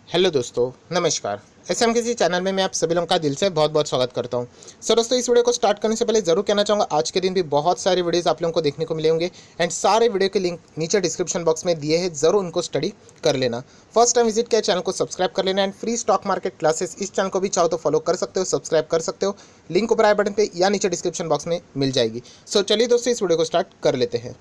Hello दोस्तों, नमस्कार। SM किसी चैनल में मैं आप सभी लोगों का दिल से बहुत बहुत स्वागत करता हूं। सो दोस्तों, इस वीडियो को स्टार्ट करने से पहले जरूर कहना चाहूँगा, आज के दिन भी बहुत सारे वीडियोस आप लोगों को देखने को मिले होंगे एंड सारे वीडियो के लिंक नीचे डिस्क्रिप्शन बॉक्स में दिए हैं, जरूर उनको स्टडी कर लेना। फर्स्ट टाइम विजिट किया चैनल को सब्सक्राइब कर लेना and free stock market classes इस चैनल को भी चाहो तो फॉलो कर सकते हो, सब्सक्राइब कर सकते हो। लिंक ऊपर आई बटन पर या नीचे डिस्क्रिप्शन बॉक्स में मिल जाएगी। सो चलिए दोस्तों, इस वीडियो को स्टार्ट कर लेते हैं।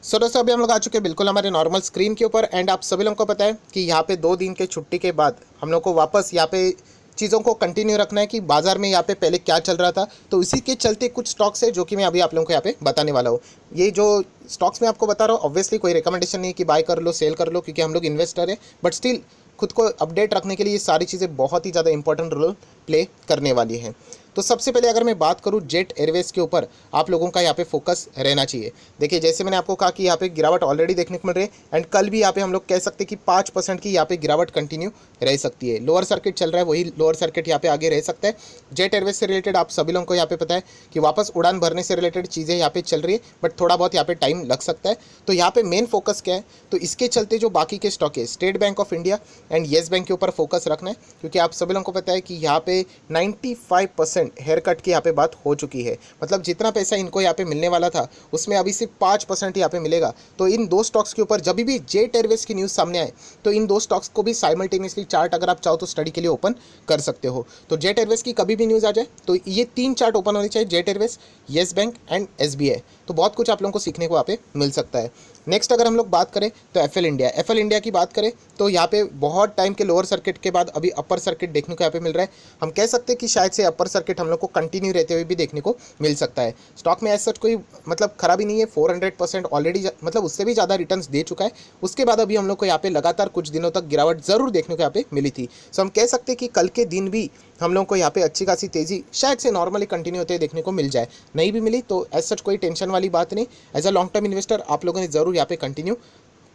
सो दोस्तों, अभी हम लोग आ चुके हैं बिल्कुल हमारे नॉर्मल स्क्रीन के ऊपर एंड आप सभी लोगों को पता है कि यहाँ पे 2 दिन के छुट्टी के बाद हम लोग को वापस यहाँ पे चीज़ों को कंटिन्यू रखना है कि बाजार में यहाँ पे पहले क्या चल रहा था। तो इसी के चलते कुछ स्टॉक्स है जो कि मैं अभी आप लोगों को यहाँ पे बताने वाला हूँ। ये जो स्टॉक्स मैं आपको बता रहा हूँ, ऑब्वियसली कोई रिकमेंडेशन नहीं है कि बाय कर लो सेल कर लो, क्योंकि हम लोग इन्वेस्टर है, बट स्टिल खुद को अपडेट रखने के लिए ये सारी चीज़ें बहुत ही ज़्यादा इंपॉर्टेंट रोल प्ले करने वाली हैं। तो सबसे पहले अगर मैं बात करूं जेट एयरवेज के ऊपर, आप लोगों का यहाँ पे फोकस रहना चाहिए। देखिए, जैसे मैंने आपको कहा कि यहाँ पे गिरावट ऑलरेडी देखने को मिल रही है एंड कल भी यहाँ पे हम लोग कह सकते हैं कि 5% की यहाँ पे गिरावट कंटिन्यू रह सकती है। लोअर सर्किट चल रहा है, वही लोअर सर्किट यहाँ पे आगे रह सकता है। जेट एयरवेज से रिलेटेड आप सभी लोगों को यहाँ पे पता है कि वापस उड़ान भरने से रिलेटेड चीज़ें यहाँ पे चल रही है, बट थोड़ा बहुत यहाँ पे टाइम लग सकता है। तो यहाँ पे मेन फोकस क्या है, तो इसके चलते जो बाकी के स्टॉक है, state bank of India and yes bank के ऊपर फोकस रखना है, क्योंकि आप सभी लोगों को पता है कि यहाँ पे 95% हेयर कट की यहाँ पे बात हो चुकी है। मतलब जितना पैसा इनको यहाँ पे मिलने वाला था उसमें अभी सिर्फ 5% यहाँ पे मिलेगा। तो इन दो स्टॉक्स के ऊपर जब भी जेट एयरवेज की न्यूज़ सामने आए तो इन दो स्टॉक्स को भी साइमल्टेनियसली चार्ट अगर आप चाहो तो स्टडी के लिए ओपन कर सकते हो। तो जेट एयरवेज की कभी भी न्यूज़ आ जाए तो ये 3 चार्ट ओपन होने चाहिए, jet Airways, yes bank and SBI. तो बहुत कुछ आप लोगों को सीखने को यहाँ पे मिल सकता है। नेक्स्ट अगर हम लोग बात करें तो एफएल इंडिया की बात करें तो यहाँ पे बहुत टाइम के लोअर सर्किट के बाद अभी अपर सर्किट देखने को यहाँ पे मिल रहा है। हम कह सकते हैं कि शायद से अपर सर्किट हम लोग को कंटिन्यू रहते हुए भी देखने को मिल सकता है। स्टॉक में ऐसा कोई मतलब खराबी नहीं है, 400% ऑलरेडी मतलब उससे भी ज़्यादा रिटर्न्स दे चुका है। उसके बाद अभी हम लोग को यहाँ पे लगातार कुछ दिनों तक गिरावट ज़रूर देखने को यहाँ पे मिली थी। सो हम कह सकते हैं कि कल के दिन भी हम लोग को यहाँ पे अच्छी खासी तेज़ी शायद से नॉर्मली कंटिन्यू होते देखने को मिल जाए। नहीं भी मिली तो एज सच कोई टेंशन वाली बात नहीं। As a long term investor आप लोगों ने ज़रूर यहाँ पे कंटिन्यू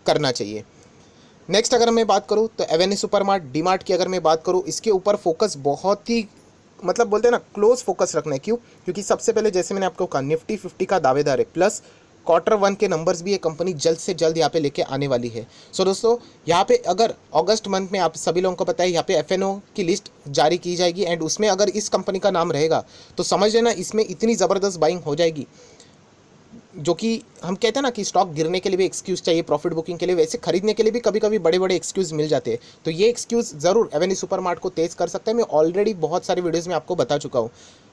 करना चाहिए। नेक्स्ट अगर मैं बात करूँ तो एवेन्यू सुपरमार्ट, डीमार्ट की अगर मैं बात करूँ, इसके ऊपर फोकस बहुत ही मतलब बोलते हैं ना क्लोज फोकस रखना है। क्यों? क्योंकि सबसे पहले जैसे मैंने आपको कहा निफ्टी 50 का दावेदार है, प्लस Q1 के नंबर्स भी ये कंपनी जल्द से जल्द यहाँ पे लेके आने वाली है। सो दोस्तों, यहाँ पे अगर अगस्त मंथ में आप सभी लोगों को पता है यहाँ पे एफएनओ की लिस्ट जारी की जाएगी एंड उसमें अगर इस कंपनी का नाम रहेगा तो समझ लेना इसमें इतनी ज़बरदस्त बाइंग हो जाएगी, जो कि हम कहते हैं ना कि स्टॉक गिरने के लिए भी एक्सक्यूज़ चाहिए, प्रॉफिट बुकिंग के लिए, वैसे खरीदने के लिए भी कभी कभी बड़े बड़े एक्सक्यूज़ मिल जाते हैं। तो ये एक्सक्यूज़ ज़रूर एवेन्यू सुपरमार्ट को तेज़ कर सकता है। मैं ऑलरेडी बहुत सारी वीडियोज़ में आपको बता चुका हूँ।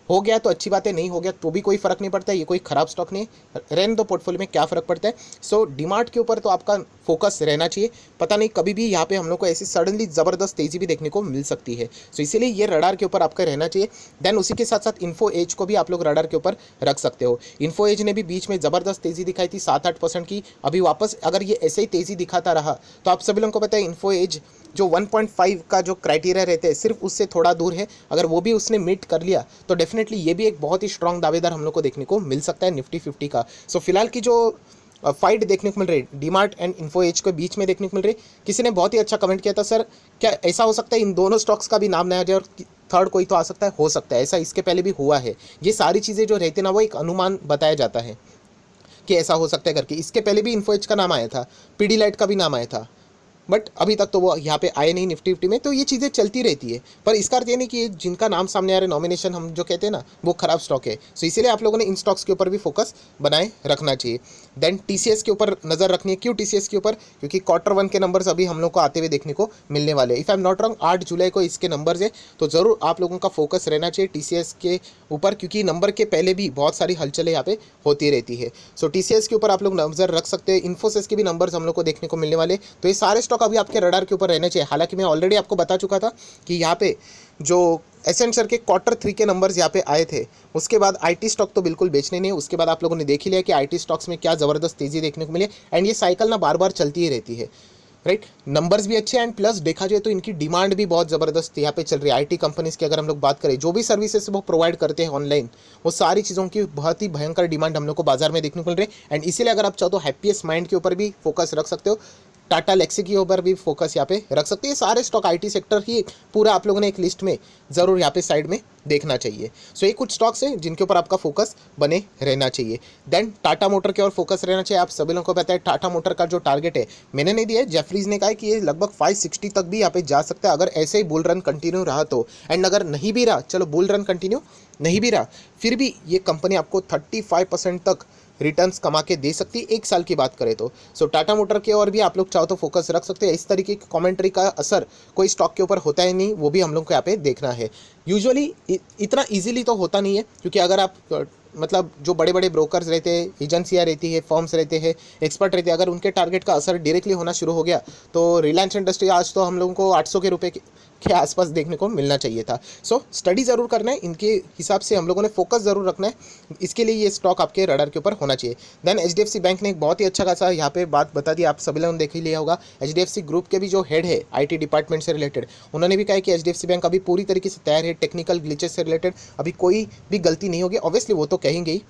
हो गया तो अच्छी बात है, नहीं हो गया तो भी कोई फ़र्क नहीं पड़ता है। ये कोई ख़राब स्टॉक नहीं है, रहने दो पोर्टफोलियो में, क्या फ़र्क पड़ता है। सो डीमार्ट के ऊपर तो आपका फोकस रहना चाहिए। पता नहीं कभी भी यहाँ पे हम लोग को ऐसी सडनली ज़बरदस्त तेज़ी भी देखने को मिल सकती है। सो इसीलिए ये रडार के ऊपर आपका रहना चाहिए। देन उसी के साथ साथ इन्फो एज को भी आप लोग रडार के ऊपर रख सकते हो। इन्फो एज ने भी बीच में ज़बरदस्त तेज़ी दिखाई थी 7-8% की। अभी वापस अगर ये ऐसे ही तेज़ी दिखाता रहा तो आप सभी लोगों को पता है इन्फो एज जो 1.5 का जो क्राइटेरिया रहते हैं सिर्फ उससे थोड़ा दूर है। अगर वो भी उसने मीट कर लिया तो डेफिनेटली ये भी एक बहुत ही स्ट्रॉन्ग दावेदार हम लोग को देखने को मिल सकता है निफ्टी 50 का। सो फिलहाल की जो फाइट देखने को मिल रही है डीमार्ट एंड इन्फो एज के बीच में देखने को मिल रही है। किसी ने बहुत ही अच्छा कमेंट किया था, सर क्या ऐसा हो सकता है इन दोनों स्टॉक्स का भी नाम नया जाए और थर्ड कोई तो आ सकता है? हो सकता है, ऐसा इसके पहले भी हुआ है। ये सारी चीज़ें जो रहती है ना वो एक अनुमान बताया जाता है कि ऐसा हो सकता है करके। इसके पहले भी इन्फो एज का नाम आया था, पीडीलाइट का भी नाम आया था, बट अभी तक तो वो यहाँ पे आए नहीं निफ्टी 50 में। तो ये चीज़ें चलती रहती है, पर इसका अर्थ ये नहीं कि जिनका नाम सामने आ रहा है नॉमिनेशन हम जो कहते हैं ना वो खराब स्टॉक है। सो इसीलिए आप लोगों ने इन स्टॉक्स के ऊपर भी फोकस बनाए रखना चाहिए। देन टीसीएस के ऊपर नज़र रखनी है। क्यों टीसीएस के ऊपर? क्योंकि Q1 के नंबर्स अभी हम लोग को आते हुए देखने को मिलने वाले हैं। If I am not wrong 8 जुलाई को इसके नंबर्स है, तो ज़रूर आप लोगों का फोकस रहना चाहिए टीसीएस के ऊपर, क्योंकि नंबर के पहले भी बहुत सारी हलचलें यहाँ पे होती रहती है। सो टीसीएस के ऊपर आप लोग नज़र रख सकते हैं। इन्फोसिस के भी नंबर्स हम लोग को देखने को मिलने वाले। तो ये सारे स्टॉक अभी आपके रडार के ऊपर रहना चाहिए। हालांकि मैं ऑलरेडी आपको बता चुका था कि यहाँ पे जो एसेंचर के Q3 के नंबर्स यहाँ पे आए थे, उसके बाद आईटी स्टॉक तो बिल्कुल बेचने नहीं है। उसके बाद आप लोगों ने देख ही लिया कि आईटी स्टॉक्स में क्या ज़बरदस्त तेज़ी देखने को मिली एंड ये साइकिल ना बार बार चलती ही रहती है, राइट। नंबर्स भी अच्छे एंड प्लस देखा जाए तो इनकी डिमांड भी बहुत ज़बरदस्त यहाँ पे चल रही है। आईटी कंपनीज़ की अगर हम लोग बात करें, जो भी सर्विसेज वो प्रोवाइड करते हैं ऑनलाइन, वो सारी चीज़ों की बहुत ही भयंकर डिमांड हम लोग को बाजार में देखने को मिल रही है। एंड इसीलिए अगर आप चाहो तो हैप्पीएस्ट माइंड के ऊपर भी फोकस रख सकते हो। टाटा लेक्सी के ऊपर भी फोकस यहाँ पे रख सकते हैं। सारे स्टॉक आईटी सेक्टर ही पूरा आप लोगों ने एक लिस्ट में ज़रूर यहाँ पे साइड में देखना चाहिए। सो ये कुछ स्टॉक्स हैं जिनके ऊपर आपका फोकस बने रहना चाहिए। देन टाटा मोटर के और फोकस रहना चाहिए। आप सभी लोगों को पता है टाटा मोटर का जो टारगेट है मैंने नहीं दिया है, जेफरीज ने कहा है कि ये लगभग 560 तक भी यहाँ पे जा सकता है अगर ऐसे ही बुल रन कंटिन्यू रहा तो। एंड अगर नहीं भी रहा, चलो बुल रन कंटिन्यू नहीं भी रहा, फिर भी ये कंपनी आपको 35% तक रिटर्न्स कमा के दे सकती है एक साल की बात करें तो। सो टाटा मोटर के और भी आप लोग चाहो तो फोकस रख सकते हैं। इस तरीके की कमेंट्री का असर कोई स्टॉक के ऊपर होता है नहीं, वो भी हम लोग को यहाँ पे देखना है। यूजुअली इतना इजीली तो होता नहीं है, क्योंकि अगर आप मतलब जो बड़े बड़े ब्रोकर्स रहते हैं, एजेंसियाँ रहती है, फर्म्स रहते हैं, एक्सपर्ट रहते हैं, अगर उनके टारगेट का असर डायरेक्टली होना शुरू हो गया तो रिलायंस इंडस्ट्री आज तो हम लोगों को 800 के रुपये के आसपास देखने को मिलना चाहिए था। सो स्टडी ज़रूर करना है, इनके हिसाब से हम लोगों ने फोकस ज़रूर रखना है, इसके लिए ये स्टॉक आपके रडार के ऊपर होना चाहिए। देन एचडीएफसी बैंक ने एक बहुत ही अच्छा खासा यहाँ पे बात बता दी, आप सभी लोगों ने देख ही लिया होगा। एचडीएफसी ग्रुप के भी जो हेड है आईटी डिपार्टमेंट से रिलेटेड, उन्होंने भी कहा है कि एचडीएफसी बैंक अभी पूरी तरीके से तैयार है, टेक्निकल ग्लिचेस से रिलेटेड अभी कोई भी गलती नहीं होगी। ऑब्वियसली वो तो कहेंगे ही,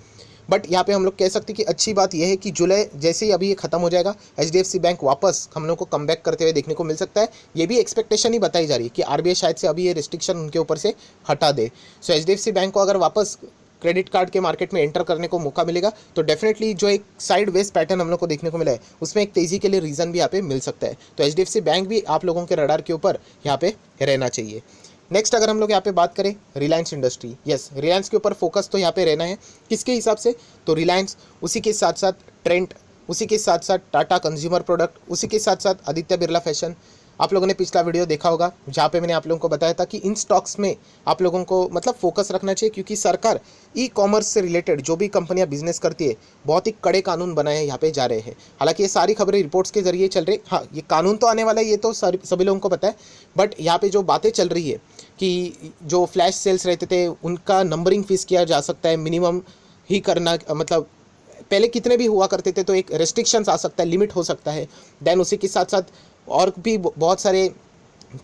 बट यहाँ पे हम लोग कह सकते हैं कि अच्छी बात यह है कि जुलाई जैसे ही अभी ये खत्म हो जाएगा, एचडीएफसी बैंक वापस हम लोग को कमबैक करते हुए देखने को मिल सकता है। ये भी एक्सपेक्टेशन ही बताई जा रही है कि आरबीआई शायद से अभी ये रिस्ट्रिक्शन उनके ऊपर से हटा दे। सो एचडीएफसी बैंक को अगर वापस क्रेडिट कार्ड के मार्केट में एंटर करने को मौका मिलेगा तो डेफिनेटली जो एक साइड वेज पैटर्न हम लोग को देखने को मिला है उसमें एक तेज़ी के लिए रीज़न भी यहाँ पे मिल सकता है। तो एचडीएफसी बैंक भी आप लोगों के रडार के ऊपर यहाँ पे रहना चाहिए। नेक्स्ट अगर हम लोग यहाँ पे बात करें रिलायंस इंडस्ट्री, यस रिलायंस के ऊपर फोकस तो यहाँ पे रहना है। किसके हिसाब से? तो रिलायंस, उसी के साथ साथ ट्रेंट, उसी के साथ साथ टाटा कंज्यूमर प्रोडक्ट, उसी के साथ साथ आदित्य बिरला फैशन। आप लोगों ने पिछला वीडियो देखा होगा जहाँ पे मैंने आप लोगों को बताया था कि इन स्टॉक्स में आप लोगों को मतलब फोकस रखना चाहिए, क्योंकि सरकार ई कॉमर्स से रिलेटेड जो भी कंपनियां बिजनेस करती है बहुत ही कड़े कानून बनाए यहाँ पे जा रहे हैं। हालांकि ये सारी खबरें रिपोर्ट्स के जरिए चल रही, हाँ ये कानून तो आने वाला है, ये तो सभी लोगों को पता है, बट यहाँ पे जो बातें चल रही है कि जो फ्लैश सेल्स रहते थे उनका नंबरिंग फीस किया जा सकता है, मिनिमम ही करना, मतलब पहले कितने भी हुआ करते थे तो एक रेस्ट्रिक्शंस आ सकता है, लिमिट हो सकता है। देन उसी के साथ साथ और भी बहुत सारे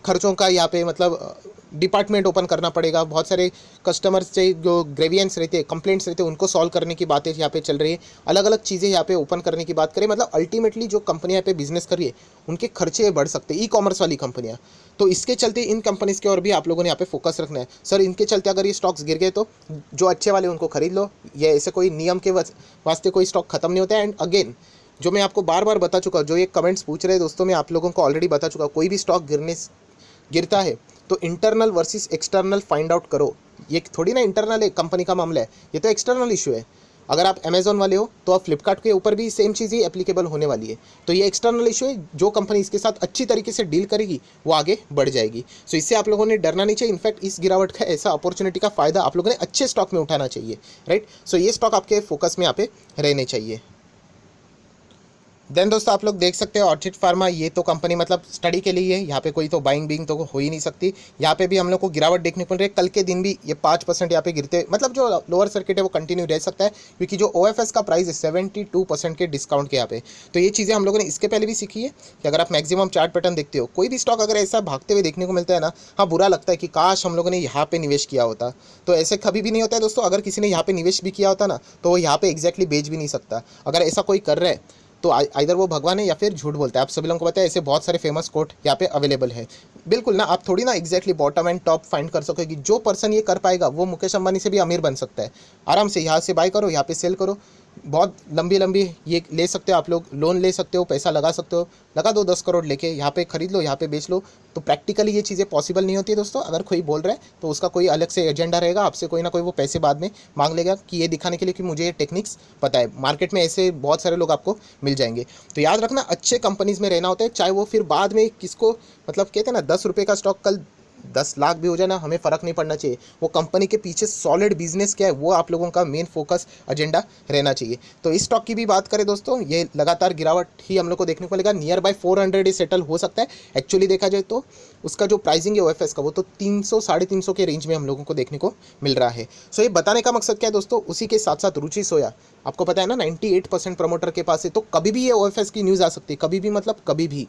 खर्चों का यहाँ पे मतलब डिपार्टमेंट ओपन करना पड़ेगा। बहुत सारे कस्टमर से जो ग्रेवियंस रहते हैं, कंप्लेंट्स रहते हैं, उनको सॉल्व करने की बातें यहाँ पे चल रही है। अलग अलग चीज़ें यहाँ पे ओपन करने की बात करें, मतलब अल्टीमेटली जो कंपनियाँ यहाँ पे बिजनेस कर रही है उनके खर्चे बढ़ सकते हैं, ई कॉमर्स वाली कंपनियाँ। तो इसके चलते इन कंपनीज़ के और भी आप लोगों ने यहाँ पे फोकस रखना है। सर इनके चलते अगर ये स्टॉक्स गिर गए तो जो अच्छे वाले उनको खरीद लो, ये ऐसे कोई नियम के वास्ते कोई स्टॉक खत्म नहीं होता है। एंड अगेन जो मैं आपको बार बार बता चुका, जो ये कमेंट्स पूछ रहे हैं दोस्तों, मैं आप लोगों को ऑलरेडी बता चुका, कोई भी स्टॉक गिरता है तो internal versus external find out करो। ये थोड़ी ना इंटरनल है कंपनी का मामला है, ये तो एक्सटर्नल इशू है। अगर आप अमेजोन वाले हो तो आप फ्लिपकार्ट के ऊपर भी सेम चीज़ ही एप्लीकेबल होने वाली है। तो ये एक्सटर्नल इशू है, जो कंपनी इसके साथ अच्छी तरीके से डील करेगी वो आगे बढ़ जाएगी। सो इससे आप लोगों ने डरना नहीं चाहिए। इनफैक्ट इस गिरावट का ऐसा अपॉर्चुनिटी का फ़ायदा आप लोगों ने अच्छे स्टॉक में उठाना चाहिए, राइट। सो ये स्टॉक आपके फोकस में यहाँ पे रहने चाहिए। देन दोस्तों आप लोग देख सकते हैं ऑर्चिड फार्मा, ये तो कंपनी मतलब स्टडी के लिए है, यहाँ पे कोई तो बाइंग बीइंग तो हो ही नहीं सकती। यहाँ पे भी हम लोग को गिरावट देखने को मिल रही है। कल के दिन भी ये 5% यहाँ पे गिरते, मतलब जो लोअर सर्किट है वो कंटिन्यू रह सकता है, क्योंकि जो OFS का प्राइस है 72% के डिस्काउंट के यहाँ पे। तो ये चीज़ें हम लोगों ने इसके पहले भी सीखी है कि अगर आप मैक्सिमम चार्ट पैटर्न देखते हो, कोई भी स्टॉक अगर ऐसा भागते हुए देखने को मिलता है ना, हाँ बुरा लगता है कि काश हम लोगों ने यहाँ पे निवेश किया होता। तो ऐसे कभी भी नहीं होता है दोस्तों। अगर किसी ने यहाँ पे निवेश भी किया होता ना तो वो यहाँ पे एग्जैक्टली बेच भी नहीं सकता। अगर ऐसा कोई कर रहा है तो आइदर वो भगवान है या फिर झूठ बोलता है। आप सभी लोगों को पता है ऐसे बहुत सारे फेमस कोट यहाँ पे अवेलेबल है। बिल्कुल ना, आप थोड़ी ना exactly bottom and top find कर सकोगे। जो पर्सन ये कर पाएगा वो मुकेश अंबानी से भी अमीर बन सकता है। आराम से यहाँ से बाय करो, यहाँ पे सेल करो, बहुत लंबी लंबी ये ले सकते हो आप लोग, लोन ले सकते हो, पैसा लगा सकते हो, लगा दो 10 करोड़ लेके, यहाँ पे खरीद लो, यहाँ पे बेच लो। तो प्रैक्टिकली ये चीज़ें पॉसिबल नहीं होती है दोस्तों। अगर कोई बोल रहा है तो उसका कोई अलग से एजेंडा रहेगा, आपसे कोई ना कोई वो पैसे बाद में मांग लेगा कि ये दिखाने के लिए कि मुझे ये टेक्निक्स पता है। मार्केट में ऐसे बहुत सारे लोग आपको मिल जाएंगे। तो याद रखना, अच्छे कंपनीज़ में रहना होता है, चाहे वो फिर बाद में किसको मतलब कहते हैं ना 10 रुपये का स्टॉक कल 10 लाख भी हो जाए ना, हमें फ़र्क नहीं पड़ना चाहिए। वो कंपनी के पीछे सॉलिड बिजनेस क्या है वो आप लोगों का मेन फोकस एजेंडा रहना चाहिए। तो इस स्टॉक की भी बात करें दोस्तों, ये लगातार गिरावट ही हम लोग को देखने को मिलेगा। नियर बाय 400 ही सेटल हो सकता है। एक्चुअली देखा जाए तो उसका जो प्राइसिंग है OFS का वो तो 300 350 के रेंज में हम लोगों को देखने को मिल रहा है। सो ये बताने का मकसद क्या है दोस्तों, उसी के साथ साथ रुचि सोया आपको पता है ना 98% प्रमोटर के पास है, तो कभी भी ये OFS की न्यूज़ आ सकती है, कभी भी मतलब कभी भी।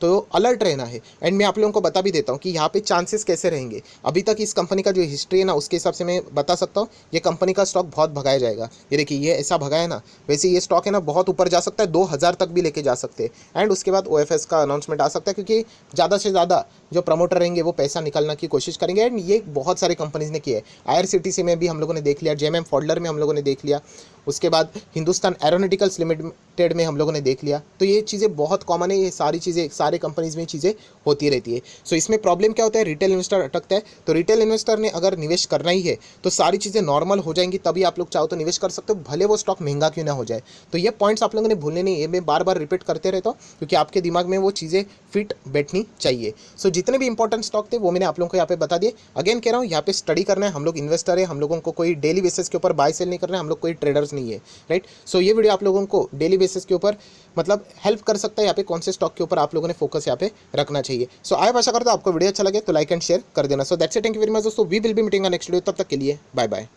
तो अलर्ट रहना है। एंड मैं आप लोगों को बता भी देता हूँ कि यहाँ पे चांसेस कैसे रहेंगे। अभी तक इस कंपनी का जो हिस्ट्री है ना, उसके हिसाब से मैं बता सकता हूँ ये कंपनी का स्टॉक बहुत भगाया जाएगा। ये देखिए, ये ऐसा भगा है ना, वैसे ये स्टॉक है ना बहुत ऊपर जा सकता है, 2000 तक भी लेके जा सकते हैं। एंड उसके बाद OFS का अनाउंसमेंट आ सकता है, क्योंकि ज़्यादा से ज़्यादा जो प्रमोटर रहेंगे वो पैसा निकालने की कोशिश करेंगे। एंड ये बहुत सारे कंपनीज ने किया है। IRCTC में भी हम लोगों ने देख लिया, JMM फॉडलर में हम लोगों ने देख लिया, उसके बाद हिंदुस्तान एरोनॉटिकल्स लिमिटेड में हम लोगों ने देख लिया। तो ये चीज़ें बहुत कॉमन है, ये सारी चीज़ें सारे कंपनीज में चीज़ें होती रहती है। सो इसमें प्रॉब्लम क्या होता है, रिटेल इन्वेस्टर अटकता है। तो रिटेल इन्वेस्टर ने अगर निवेश करना ही है तो सारी चीज़ें नॉर्मल हो जाएंगी, तभी आप लोग चाहो तो निवेश कर सकते हो, भले वो स्टॉक महंगा क्यों ना हो जाए। तो ये पॉइंट्स आप लोगों ने भूलने नहीं है, मैं बार बार रिपीट करते रहता हूँ, क्योंकि आपके दिमाग में वो चीज़ें फिट बैठनी चाहिए। सो जितने भी इंपॉर्टेंट स्टॉक थे वो मैंने आप लोगों को यहाँ पे बता दिए। अगेन कह रहा हूँ, यहाँ पे स्टडी करना है, हम लोग इन्वेस्टर है, हम लोगों को कोई डेली बेसिस के ऊपर बाय सेल नहीं करना है, हम लोग कोई ट्रेडर्स नहीं है, राइट। सो ये वीडियो आप लोगों को डेली बेसिस के ऊपर मतलब हेल्प कर सकता है यहाँ पे कौन से स्टॉक के ऊपर आप लोगों ने फोकस यहाँ पे रखना चाहिए। सो आई आशा करता हूँ आपको वीडियो अच्छा लगे तो लाइक एंड शेयर कर देना। So that's it, thank you very much दोस्तों, we will be meeting next video, तब तक के लिए बाय बाय।